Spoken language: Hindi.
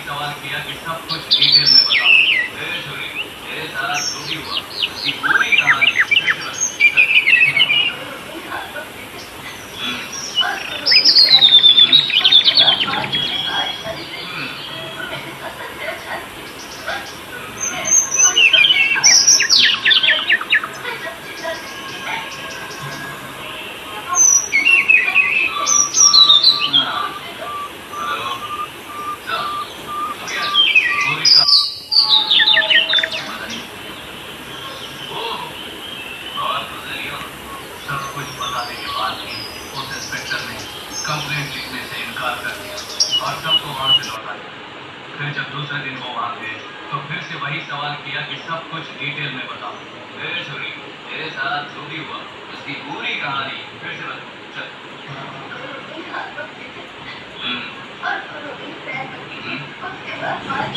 सवाल किया कि सब कुछ डिटेल में बताओ। ए छोरी, तेरे साथ जो भी हुआ उसकी पूरी कहानी फिर से बता। हेलो, क्या पूरी का पता नहीं। ओह, बहुत गुजरी हो। सब कुछ बताने के बाद भी उस इंस्पेक्टर ने कंप्लेंट लिखने से इनकार कर दिया और सबको वहां से लौटा दिया। फिर जब दूसरे दिन वो वहां गए तो फिर से वही सवाल किया कि सब कुछ डिटेल में बताओ। ए छोरी, तेरे साथ जो भी हुआ उसकी पूरी कहानी फिर से बता। चल।